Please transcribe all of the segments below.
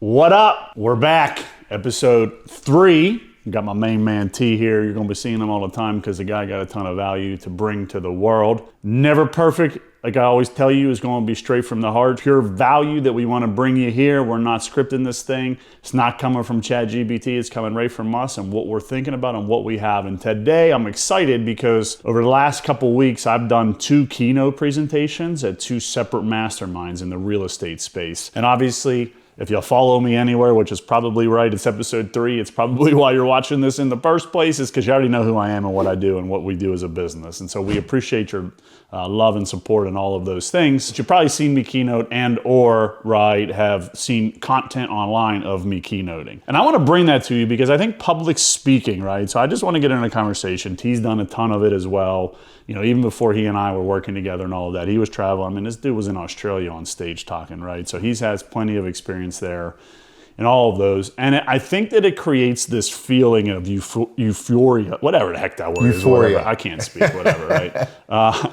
What up? We're back. Episode 3. Got my main man T here. You're going to be seeing him all the time because the guy got a ton of value to bring to the world. Never perfect. Like I always tell you, is going to be straight from the heart. Pure value that we want to bring you here. We're not scripting this thing. It's not coming from ChatGPT. It's coming right from us and what we're thinking about and what we have. And today I'm excited because over the last couple weeks, I've done 2 keynote presentations at 2 separate masterminds in the real estate space. And obviously, if you'll follow me anywhere, which is probably right, it's episode 3. It's probably why you're watching this in the first place, is because you already know who I am and what I do and what we do as a business. And so we appreciate your love and support and all of those things. You've probably seen me keynote and or, right, have seen content online of me keynoting. And I want to bring that to you because I think public speaking, right? So I just want to get in a conversation. T's done a ton of it as well. You know, even before he and I were working together and all of that, he was traveling. I mean, this dude was in Australia on stage talking, right? So he has plenty of experience there and all of those. And I think that it creates this feeling of euphoria, whatever the heck that word is. Whatever. I can't speak, whatever, right?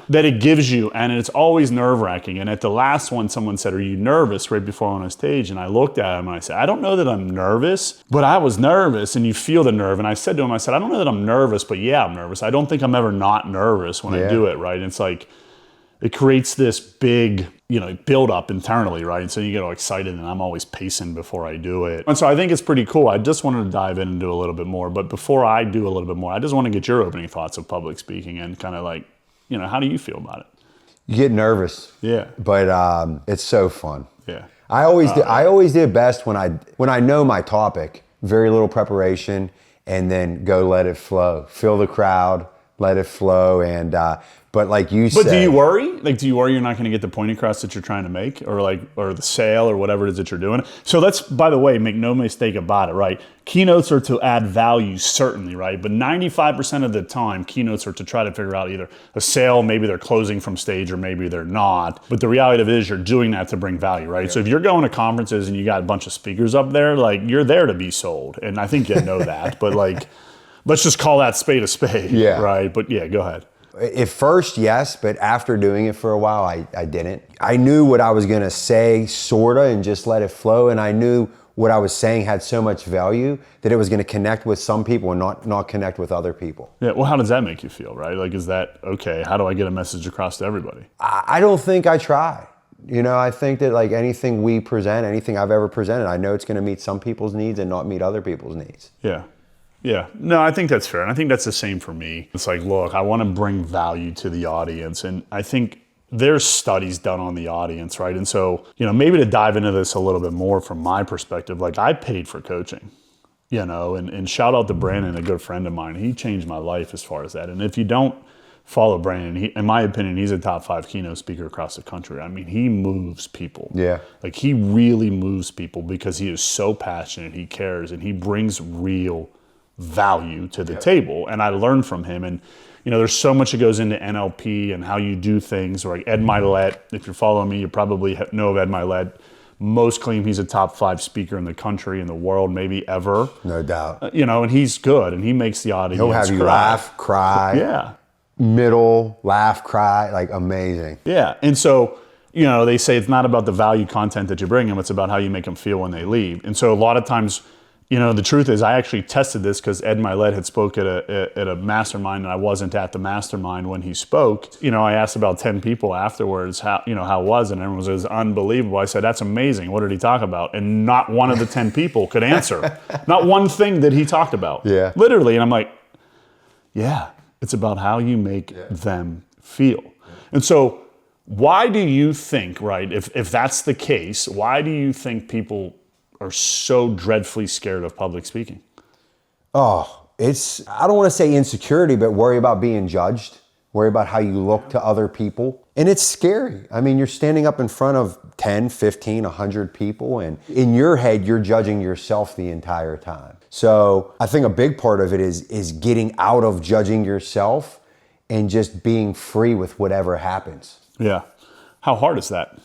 That it gives you, and it's always nerve-wracking. And at the last one, someone said, "Are you nervous?" right before I went on stage. And I looked at him and I said, "I don't know that I'm nervous, but I was nervous." And you feel the nerve. And I said to him, I said, "I don't know that I'm nervous, but yeah, I'm nervous. I don't think I'm ever not nervous when I do it," right? And it's like, it creates this big, build up internally, right? And so you get all excited, and I'm always pacing before I do it. And so I think it's pretty cool. I just wanted to dive in and do a little bit more. But before I do a little bit more, I just want to get your opening thoughts of public speaking and kind of like, how do you feel about it? You get nervous. Yeah. But it's so fun. Yeah. I always did best when I know my topic, very little preparation, and then go let it flow. Feel the crowd, let it flow, and but like you said. But do you worry? Like, do you worry you're not going to get the point across that you're trying to make, or the sale, or whatever it is that you're doing? So let's, by the way, make no mistake about it, right? Keynotes are to add value, certainly, right? But 95% of the time, keynotes are to try to figure out either a sale, maybe they're closing from stage, or maybe they're not. But the reality of it is you're doing that to bring value, right? Yeah. So if you're going to conferences and you got a bunch of speakers up there, like, you're there to be sold. And I think you know that, but like, let's just call that spade a spade, right? But yeah, go ahead. At first, yes, but after doing it for a while, I didn't. I knew what I was going to say, sorta, and just let it flow. And I knew what I was saying had so much value that it was going to connect with some people and not connect with other people. Yeah, well, how does that make you feel, right? Like, is that, okay, how do I get a message across to everybody? I don't think I try. I think that like anything we present, anything I've ever presented, I know it's going to meet some people's needs and not meet other people's needs. Yeah. Yeah, no, I think that's fair. And I think that's the same for me. It's like, look, I want to bring value to the audience. And I think there's studies done on the audience, right? And so, maybe to dive into this a little bit more from my perspective, like, I paid for coaching, and shout out to Brandon, a good friend of mine. He changed my life as far as that. And if you don't follow Brandon, in my opinion, he's a top 5 keynote speaker across the country. I mean, he moves people. Yeah. Like, he really moves people because he is so passionate, he cares, and he brings real value to the table. And I learned from him. And there's so much that goes into NLP and how you do things. Like Ed Mylett, if you're following me, you probably know of Ed Mylett. Most claim he's a top 5 speaker in the country, in the world, maybe ever. No doubt. And he's good, and he makes the audience He'll have you laugh, cry. Yeah. Middle, laugh, cry, like amazing. Yeah. And so, they say it's not about the value content that you bring them, it's about how you make them feel when they leave. And so a lot of times, the truth is, I actually tested this because Ed Mylett had spoke at a mastermind, and I wasn't at the mastermind when he spoke. I asked about 10 people afterwards how it was, and everyone was unbelievable. I said, "That's amazing. What did he talk about?" And not one of the 10 people could answer. Not one thing that he talked about. Yeah. Literally. And I'm like, yeah, it's about how you make them feel. And so why do you think, right, if that's the case, why do you think people are so dreadfully scared of public speaking? Oh, I don't want to say insecurity, but worry about being judged, worry about how you look to other people. And it's scary. I mean, you're standing up in front of 10, 15, 100 people, and in your head, you're judging yourself the entire time. So I think a big part of it is getting out of judging yourself and just being free with whatever happens. Yeah. How hard is that?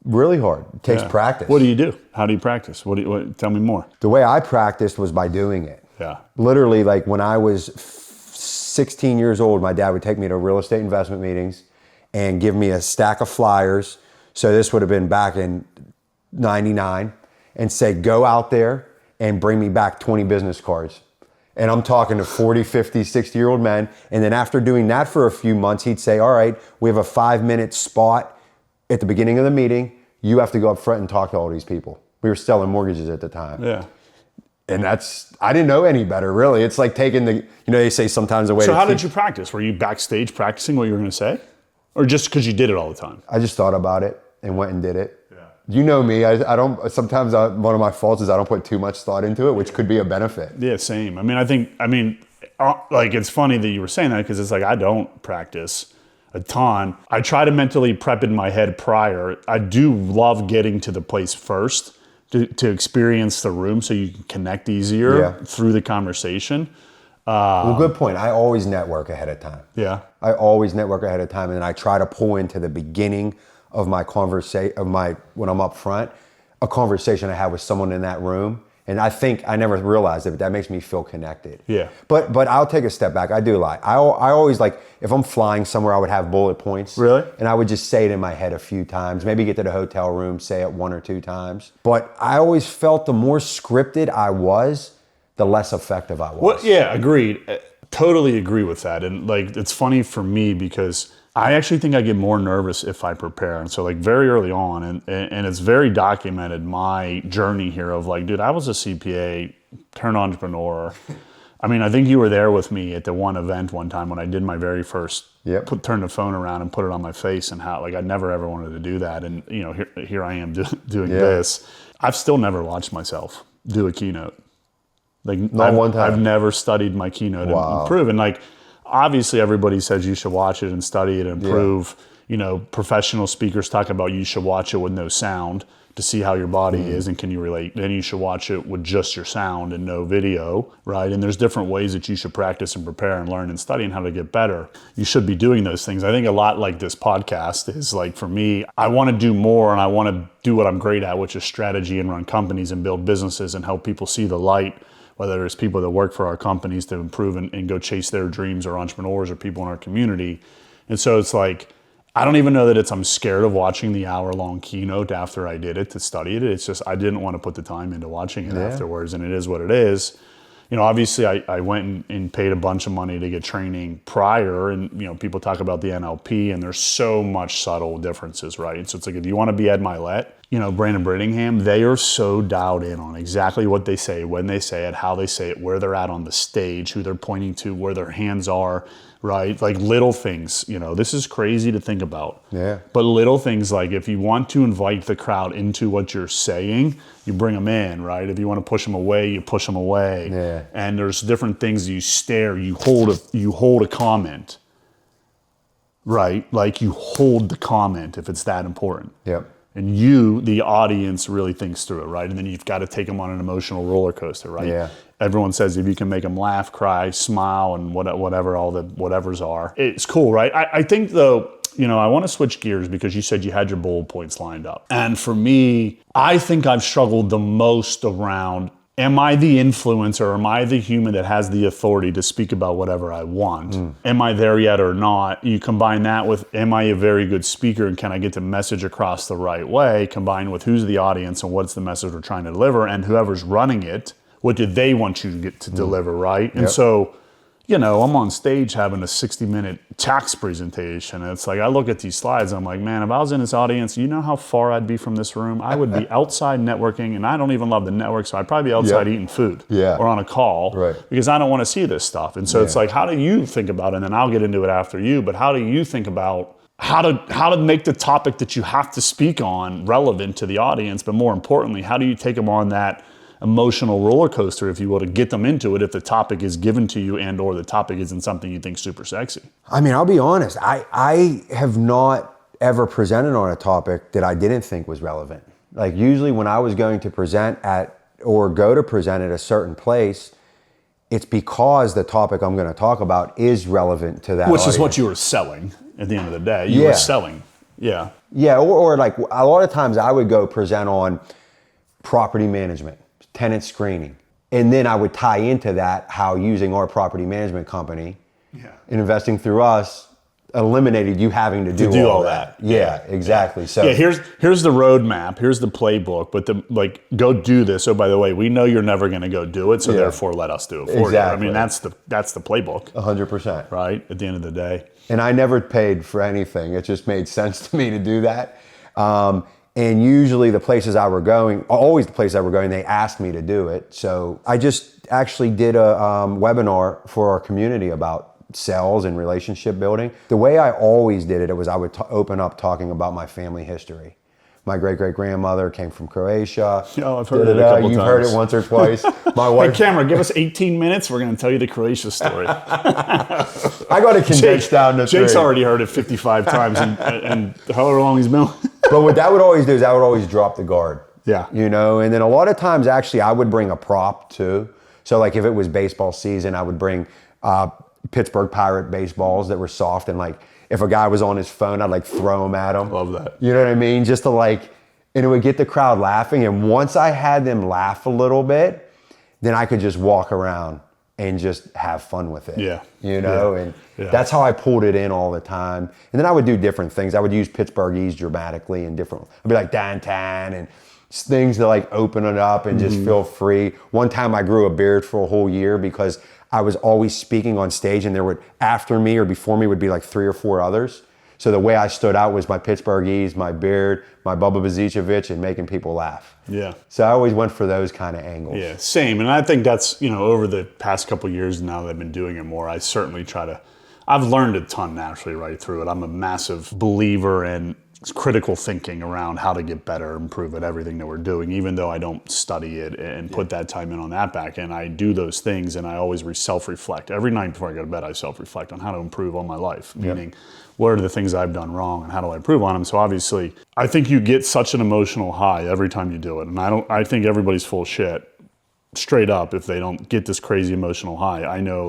Really hard. It takes practice. What do you do? How do you practice? Tell me more. The way I practiced was by doing it. Yeah. Literally, like when I was 16 years old, my dad would take me to real estate investment meetings and give me a stack of flyers. So this would have been back in 99. and say, go out there and bring me back 20 business cards. And I'm talking to 40, 50, 60-year-old men. And then after doing that for a few months, he'd say, all right, we have a 5-minute spot at the beginning of the meeting. You have to go up front and talk to all these people. We were selling mortgages at the time. Yeah. And I didn't know any better, really. It's like taking they say sometimes the way. So how did you practice? Were you backstage practicing what you were going to say? Or just because you did it all the time? I just thought about it and went and did it. You know me, I don't, sometimes one of my faults is I don't put too much thought into it, which could be a benefit. Yeah, same. Like it's funny that you were saying that because it's like I don't practice a ton. I try to mentally prep in my head prior. I do love getting to the place first to experience the room so you can connect easier through the conversation. Well, good point. I always network ahead of time. Yeah. I always network ahead of time, and then I try to pull into the beginning of my when I'm up front, a conversation I had with someone in that room. And I think I never realized it, but that makes me feel connected. Yeah. But I'll take a step back. I do lie. I always like, if I'm flying somewhere, I would have bullet points. Really? And I would just say it in my head a few times, maybe get to the hotel room, say it 1 or 2 times. But I always felt the more scripted I was, the less effective I was. Well, yeah, agreed. Totally agree with that. And like, it's funny for me because I actually think I get more nervous if I prepare. And so like very early on, and it's very documented, my journey here of like, dude, I was a CPA, turned entrepreneur. I mean, I think you were there with me at the one event one time when I did my very first, turn the phone around and put it on my face, and how like I never ever wanted to do that. And here I am doing this. I've still never watched myself do a keynote. Like not one time. I've never studied my keynote and improve. And like, obviously everybody says you should watch it and study it and improve. Professional speakers talk about you should watch it with no sound to see how your body is and can you relate. Then you should watch it with just your sound and no video, right? And there's different ways that you should practice and prepare and learn and study and how to get better. You should be doing those things. I think a lot like this podcast is like, for me, I want to do more and I want to do what I'm great at, which is strategy and run companies and build businesses and help people see the light, whether it's people that work for our companies to improve and go chase their dreams, or entrepreneurs or people in our community. And so it's like, I don't even know that I'm scared of watching the hour-long keynote after I did it to study it. It's just I didn't want to put the time into watching it afterwards, and it is what it is. Obviously I went and paid a bunch of money to get training prior, and people talk about the NLP, and there's so much subtle differences, right? So it's like, if you want to be at Mylett, Brandon Brittingham, they are so dialed in on exactly what they say, when they say it, how they say it, where they're at on the stage, who they're pointing to, where their hands are, right? Like little things, this is crazy to think about. Yeah. But little things like, if you want to invite the crowd into what you're saying, you bring them in, right? If you want to push them away, you push them away. Yeah. And there's different things. You stare, you hold a comment, right? Like you hold the comment if it's that important. Yep. And you, the audience, really thinks through it, right? And then you've got to take them on an emotional roller coaster, right? Yeah. Everyone says if you can make them laugh, cry, smile, and whatever all the whatevers are, it's cool, right? I think though, I want to switch gears because you said you had your bullet points lined up. And for me, I think I've struggled the most around, am I the influencer? Am I the human that has the authority to speak about whatever I want? Am I there yet or not? You combine that with, am I a very good speaker and can I get the message across the right way? Combined with who's the audience and what's the message we're trying to deliver, and whoever's running it, what did they want you to get to deliver, right? And so, I'm on stage having a 60-minute tax presentation. And it's like, I look at these slides, and I'm like, man, if I was in this audience, you know how far I'd be from this room? I would be outside networking, and I don't even love the network, so I'd probably be outside eating food or on a call because I don't want to see this stuff. And so it's like, how do you think about it? And then I'll get into it after you, but how do you think about how to make the topic that you have to speak on relevant to the audience, but more importantly, how do you take them on that emotional roller coaster, if you will, to get them into it if the topic is given to you and or the topic isn't something you think super sexy? I mean, I'll be honest. I have not ever presented on a topic that I didn't think was relevant. Like usually when I was going to present at or go to present at a certain place, it's because the topic I'm going to talk about is relevant to that audience. Is what you were selling at the end of the day. You were selling. Yeah. Yeah, or like a lot of times I would go present on property management, tenant screening. And then I would tie into that how using our property management company and investing through us, eliminated you having to do all that. Yeah, exactly. So yeah, here's the roadmap. Here's the playbook. But go do this. Oh, by the way, we know you're never going to go do it, so therefore let us do it for you. I mean, that's the playbook. 100%. Right at the end of the day. And I never paid for anything. It just made sense to me to do that. And usually the places I were going, always the places I were going, they asked me to do it. So I just actually did a webinar for our community about sales and relationship building. The way I always did it was I would open up talking about my family history. My great-great-grandmother came from Croatia. Oh, I've heard it a couple times. You've heard it once or twice. My wife. Hey, Cameron, give us 18 minutes. We're going to tell you the Croatia story. I got it condensed down to Jake's 3. already heard it 55 times, and however long he's been. But what that would always do is I would always drop the guard. Yeah. You know, and then a lot of times actually I would bring a prop too. So like if it was baseball season, I would bring Pittsburgh Pirate baseballs that were soft, and like if a guy was on his phone, I'd like throw them at him. Love that. You know what I mean? Just to like, and it would get the crowd laughing. And once I had them laugh a little bit, then I could just walk around and just have fun with it. Yeah. You know, and that's how I pulled it in all the time. And then I would do different things. I would use Pittsburghese dramatically and different, I'd be like Dan and things to like open it up and just feel free. One time I grew a beard for a whole year because I was always speaking on stage, and there would, after me or before me, would be like 3 or 4 others. So the way I stood out was my Pittsburghese, my beard, my Bubba Bazicevich, and making people laugh. Yeah. So I always went for those kind of angles. Yeah, same. And I think that's, over the past couple of years now that I've been doing it more, I certainly I've learned a ton naturally right through it. I'm a massive believer in critical thinking around how to get better, improve at everything that we're doing, even though I don't study it and put that time in on that back end. I do those things, and I always self-reflect. Every night before I go to bed, I self-reflect on how to improve on my life, meaning what are the things I've done wrong and how do I improve on them? So obviously, I think you get such an emotional high every time you do it. And I think everybody's full of shit, straight up, if they don't get this crazy emotional high. I know,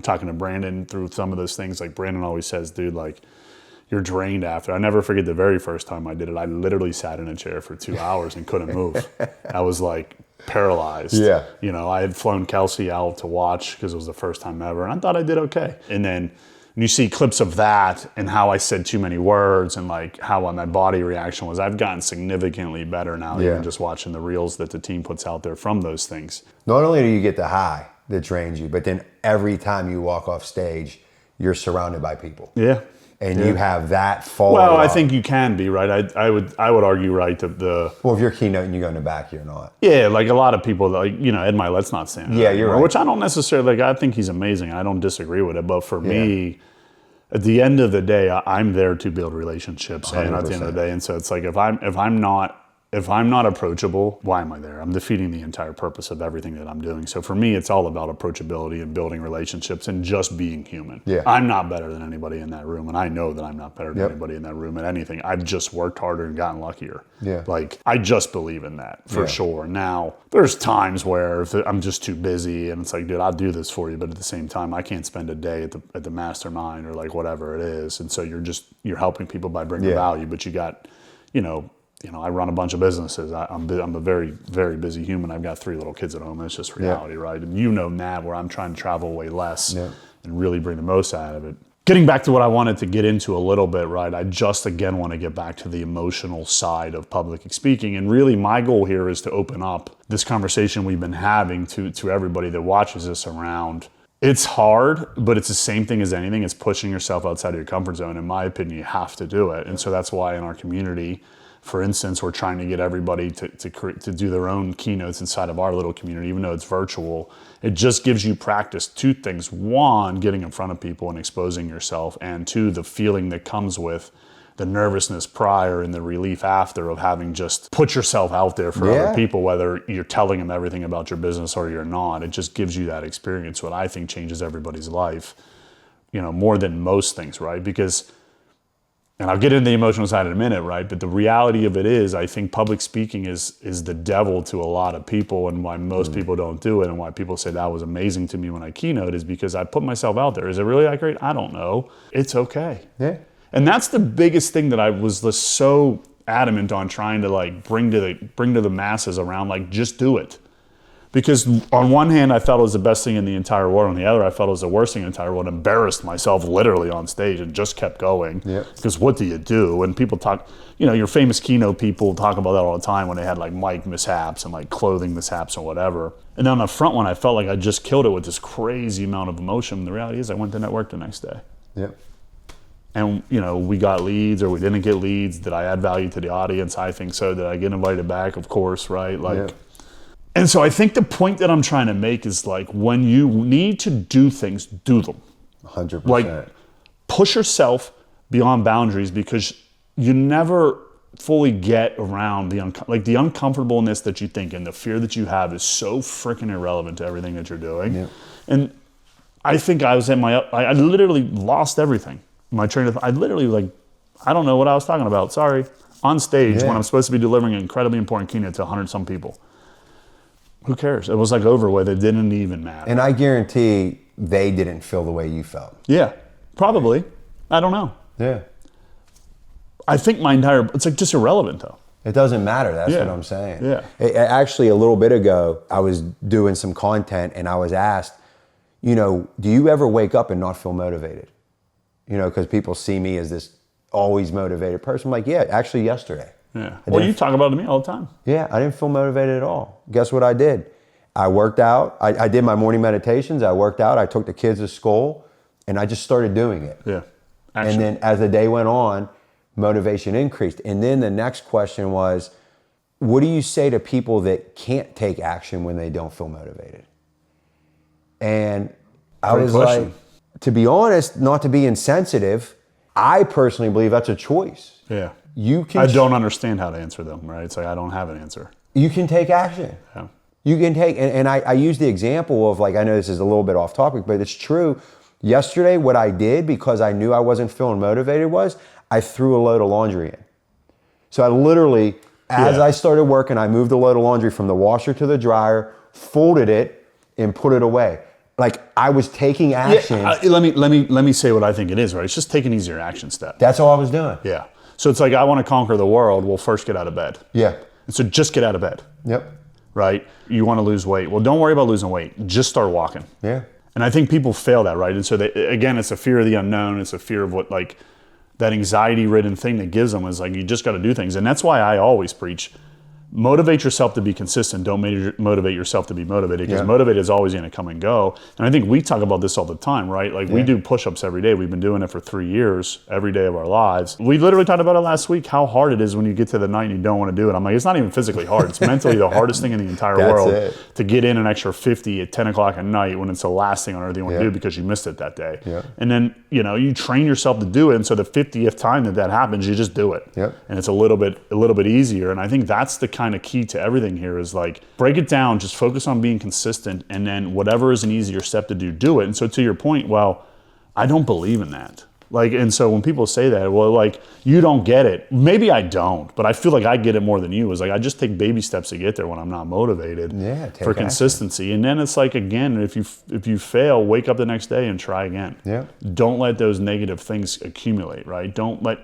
talking to Brandon through some of those things, like Brandon always says, dude, like, you're drained after. I never forget the very first time I did it. I literally sat in a chair for 2 hours and couldn't move. I was like paralyzed. Yeah. I had flown Kelsey out to watch because it was the first time ever, and I thought I did okay. And then you see clips of that and how I said too many words and like how my body reaction was. I've gotten significantly better now, even just watching the reels that the team puts out there from those things. Not only do you get the high that drains you, but then every time you walk off stage, you're surrounded by people. Yeah. And you have that fall. Well, I think you can be, right? I would argue, right, well, if you're keynoting, you go in the back, you're not. Yeah, like a lot of people, like, Ed Mylett's not standing Yeah, you're right. Which I don't necessarily, I think he's amazing. I don't disagree with it. But for me, at the end of the day, I'm there to build relationships. 100%. And at the end of the day, and so it's like, if I'm not approachable, why am I there? I'm defeating the entire purpose of everything that I'm doing. So for me, it's all about approachability and building relationships and just being human. Yeah. I'm not better than anybody in that room, and I know that I'm not better than anybody in that room at anything. I've just worked harder and gotten luckier. Yeah. Like, I just believe in that for sure. Now, there's times where if I'm just too busy and it's like, dude, I'll do this for you, but at the same time, I can't spend a day at the mastermind or like whatever it is. And so you're helping people by bringing value, but you got, I run a bunch of businesses. I'm a very, very busy human. I've got 3 little kids at home. It's just reality, right? And Nat, where I'm trying to travel way less and really bring the most out of it. Getting back to what I wanted to get into a little bit, right? I just, again, want to get back to the emotional side of public speaking. And really, my goal here is to open up this conversation we've been having to everybody that watches this around. It's hard, but it's the same thing as anything. It's pushing yourself outside of your comfort zone. In my opinion, you have to do it. And so that's why in our community, for instance, we're trying to get everybody to do their own keynotes inside of our little community, even though it's virtual. It just gives you practice. 2 things. 1, getting in front of people and exposing yourself. And 2, the feeling that comes with the nervousness prior and the relief after of having just put yourself out there for other people, whether you're telling them everything about your business or you're not. It just gives you that experience, what I think changes everybody's life, more than most things, right? Because, and I'll get into the emotional side in a minute, right? But the reality of it is, I think public speaking is the devil to a lot of people, and why most people don't do it, and why people say that was amazing to me when I keynote is because I put myself out there. Is it really that great? I don't know. It's okay. Yeah. And that's the biggest thing that I was so adamant on trying to bring to the masses around, just do it. Because on one hand, I felt it was the best thing in the entire world. On the other, I felt it was the worst thing in the entire world. Embarrassed myself literally on stage and just kept going. Because what do you do? When people talk, your famous keynote people talk about that all the time when they had like mic mishaps and like clothing mishaps or whatever. And then on the front one, I felt like I just killed it with this crazy amount of emotion. And the reality is I went to network the next day. And, we got leads or we didn't get leads. Did I add value to the audience? I think so. Did I get invited back? Of course, right? And so I think the point that I'm trying to make is like when you need to do things, do them. 100%. Like push yourself beyond boundaries because you never fully get around the uncomfortableness that you think and the fear that you have is so freaking irrelevant to everything that you're doing. And I think I was I literally lost everything. My train of, I literally I don't know what I was talking about. Sorry. On stage when I'm supposed to be delivering an incredibly important keynote to 100 some people. Who cares? It was like over with. It didn't even matter. And I guarantee they didn't feel the way you felt. Yeah, probably. I don't know. Yeah. I think it's like just irrelevant though. It doesn't matter. That's what I'm saying. Yeah. Actually, a little bit ago, I was doing some content and I was asked, do you ever wake up and not feel motivated? Because people see me as this always motivated person. I'm like, yeah, actually yesterday. Yeah. Well, you talk about it to me all the time. Yeah, I didn't feel motivated at all. Guess what I did? I worked out. I did my morning meditations. I worked out. I took the kids to school, and I just started doing it. Yeah. And then as the day went on, motivation increased. And then the next question was, what do you say to people that can't take action when they don't feel motivated? And I was like, to be honest, not to be insensitive, I personally believe that's a choice. Yeah. I don't understand how to answer them, right? It's like I don't have an answer. You can take action. Yeah. You can take, and I use the example of I know this is a little bit off topic, but it's true. Yesterday, what I did because I knew I wasn't feeling motivated was I threw a load of laundry in. So I literally, as I started working, I moved the load of laundry from the washer to the dryer, folded it, and put it away. Like I was taking action. Let me say what I think it is, right? It's just take an easier action step. That's all I was doing. Yeah. So it's like, I want to conquer the world. Well, first get out of bed. Yeah. And so just get out of bed. Yep. Right? You want to lose weight. Well, don't worry about losing weight. Just start walking. Yeah. And I think people fail that, right? And so again, it's a fear of the unknown. It's a fear of what that anxiety-ridden thing that gives them is you just got to do things. And that's why I always preach, motivate yourself to be consistent. Don't motivate yourself to be motivated because motivated is always going to come and go. And I think we talk about this all the time, right? We do push-ups every day. We've been doing it for 3 years, every day of our lives. We literally talked about it last week, how hard it is when you get to the night and you don't want to do it. I'm like, it's not even physically hard. It's mentally the hardest thing in the entire world to get in an extra 50 at 10 o'clock at night when it's the last thing on earth you want to do because you missed it that day. And then, you train yourself to do it. And so the 50th time that happens, you just do it. And it's a little bit easier. And I think that's the kind of key to everything here is break it down, just focus on being consistent, and then whatever is an easier step to do it. And so to your point, well, I don't believe in that. And so when people say that, well, you don't get it. Maybe I don't, but I feel like I get it more than you. Is I just take baby steps to get there when I'm not motivated for consistency. And then it's again, if you fail, wake up the next day and try again. Don't let those negative things accumulate, right? Don't let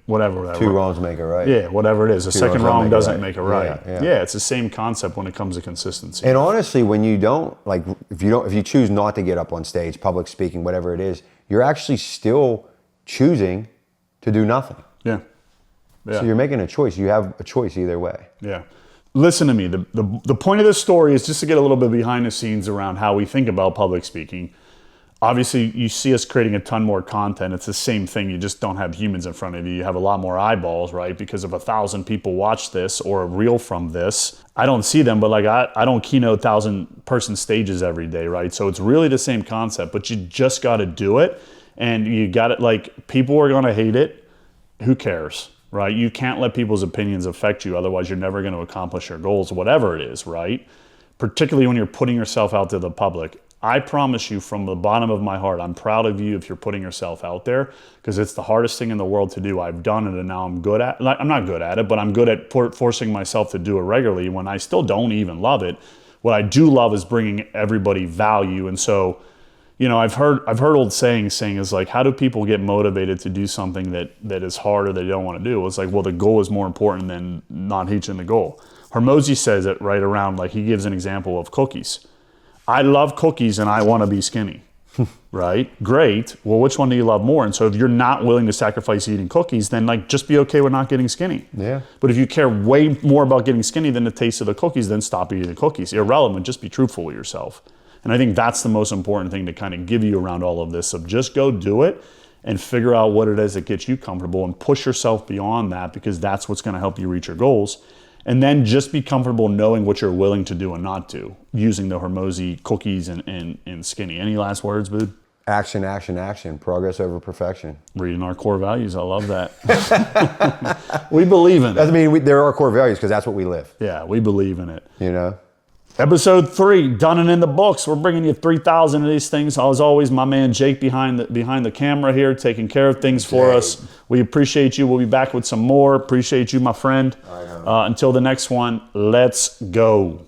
whatever. Two wrongs make a right. Yeah, whatever it is. A second wrong doesn't make a right. Yeah, it's the same concept when it comes to consistency. And honestly, when you don't, if you choose not to get up on stage, public speaking, whatever it is, you're actually still choosing to do nothing. Yeah. So you're making a choice. You have a choice either way. Yeah. Listen to me. The point of this story is just to get a little bit behind the scenes around how we think about public speaking. Obviously, you see us creating a ton more content. It's the same thing. You just don't have humans in front of you. You have a lot more eyeballs, right? Because if 1,000 people watch this or reel from this, I don't see them, but I don't keynote 1,000-person stages every day, right? So it's really the same concept, but you just got to do it. And you got it, people are going to hate it. Who cares, right? You can't let people's opinions affect you. Otherwise, you're never going to accomplish your goals, whatever it is, right? Particularly when you're putting yourself out to the public. I promise you from the bottom of my heart, I'm proud of you if you're putting yourself out there because it's the hardest thing in the world to do. I've done it and now I'm good at it. I'm not good at it, but I'm good at forcing myself to do it regularly when I still don't even love it. What I do love is bringing everybody value. And so, I've heard old saying is how do people get motivated to do something that is hard or they don't want to do? It's well, the goal is more important than not reaching the goal. Hormozi says it right around, like he gives an example of cookies. I love cookies and I want to be skinny, right? Great. Well, which one do you love more? And so if you're not willing to sacrifice eating cookies, then like just be okay with not getting skinny. Yeah. But if you care way more about getting skinny than the taste of the cookies, then stop eating the cookies. Irrelevant. Just be truthful with yourself. And I think that's the most important thing to kind of give you around all of this. So just go do it and figure out what it is that gets you comfortable and push yourself beyond that, because that's what's going to help you reach your goals. And then just be comfortable knowing what you're willing to do and not do, using the Hormozi cookies and skinny. Any last words, bud? Action, action, action. Progress over perfection. Reading our core values. I love that. We believe in it. I mean, there are core values because that's what we live. Yeah, we believe in it. You know? Episode 3, done and in the books. We're bringing you 3,000 of these things. As always, my man Jake behind the camera here, taking care of things for us. We appreciate you. We'll be back with some more. Appreciate you, my friend. Until the next one, let's go.